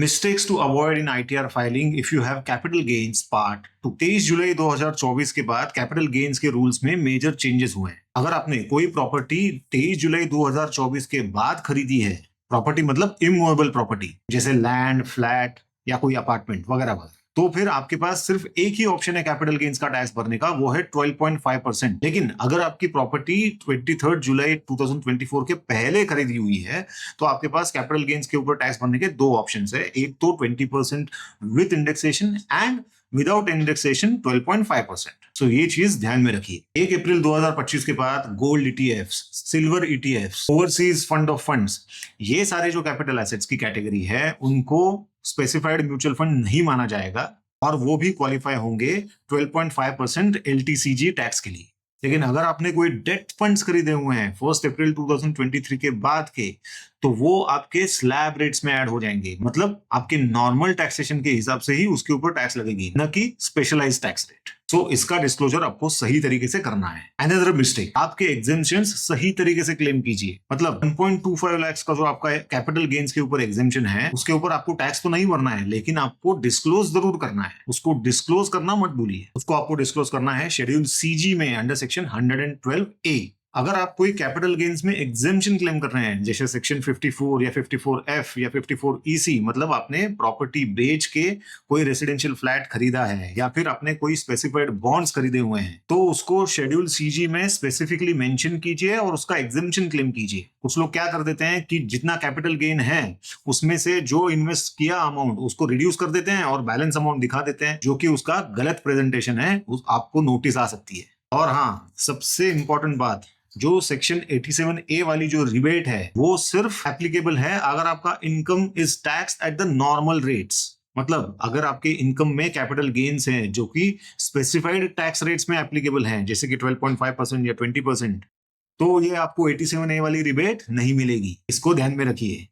Mistakes to avoid in ITR filing if you have capital gains part. तो 23 जुलाई 2024 के बाद कैपिटल गेन्स के रूल्स में मेजर चेंजेस हुए हैं। अगर आपने कोई प्रॉपर्टी 23 जुलाई 2024 के बाद खरीदी है, प्रॉपर्टी मतलब इमूवेबल प्रॉपर्टी जैसे लैंड, फ्लैट या कोई अपार्टमेंट वगैरह वगैरह, तो फिर आपके पास सिर्फ एक ही ऑप्शन है कैपिटल गेन्स का टैक्स भरने का, वो है 12.5%। लेकिन अगर आपकी प्रॉपर्टी 23 जुलाई 2024 के पहले खरीदी हुई है तो आपके पास कैपिटल गेन्स के ऊपर टैक्स भरने के दो ऑप्शन है। एक तो 20% with indexation and without indexation 12.5%। सो ये चीज ध्यान में रखिए। 1 अप्रैल 2025 के बाद gold ETFs, silver ETFs, overseas fund of funds, ये सारे जो कैपिटल एसेट्स की कैटेगरी है उनको स्पेसिफाइड म्यूचुअल फंड नहीं माना जाएगा और वो भी क्वालिफाई होंगे 12.5% एलटीसीजी टैक्स के लिए। लेकिन अगर आपने कोई डेट फंड्स खरीदे हुए हैं 1 अप्रैल 2023 के बाद के, तो वो आपके स्लैब रेट्स में ऐड हो जाएंगे। मतलब आपके नॉर्मल टैक्सेशन के हिसाब से ही उसके ऊपर टैक्स लगेगी, न कि स्पेशलाइज्ड टैक्स रेट। सो इसका डिस्क्लोजर आपको सही तरीके से करना है। अनदर मिस्टेक, आपके एग्जेम्पशंस सही तरीके से क्लेम कीजिए। मतलब 1.25 लाख का जो आपका कैपिटल गेन्स के ऊपर एग्जेम्पशन है, उसके ऊपर आपको टैक्स तो नहीं भरना है, लेकिन आपको डिस्क्लोज जरूर करना है। उसको डिस्क्लोज करना मत भूलिए। उसको आपको डिस्क्लोज करना है शेड्यूल सीजी में अंडर सेक्शन 112A। अगर आप कोई कैपिटल गेन्स में एग्जेम्पशन क्लेम कर रहे हैं, जैसे सेक्शन 54 या 54F या 54EC, मतलब आपने प्रॉपर्टी बेच के कोई रेसिडेंशियल फ्लैट खरीदा है या फिर आपने कोई स्पेसिफाइड बॉन्ड्स खरीदे हुए हैं, तो उसको शेड्यूल सीजी में स्पेसिफिकली मेंशन कीजिए और उसका एग्जेम्पशन क्लेम कीजिए। कुछ लोग क्या कर देते हैं कि जितना कैपिटल गेन है उसमें से जो इन्वेस्ट किया अमाउंट उसको रिड्यूस कर देते हैं और बैलेंस अमाउंट दिखा देते हैं, जो कि उसका गलत प्रेजेंटेशन है, आपको नोटिस आ सकती है। और हाँ, सबसे इंपॉर्टेंट बात, जो सेक्शन 87A वाली जो रिबेट है वो सिर्फ एप्लीकेबल है अगर आपका income is tax at the normal rates. मतलब अगर आपके इनकम में कैपिटल गेन्स हैं जो कि स्पेसिफाइड टैक्स रेट्स में एप्लीकेबल हैं, जैसे कि 12.5% या 20%, तो ये आपको 87A वाली रिबेट नहीं मिलेगी। इसको ध्यान में रखिए।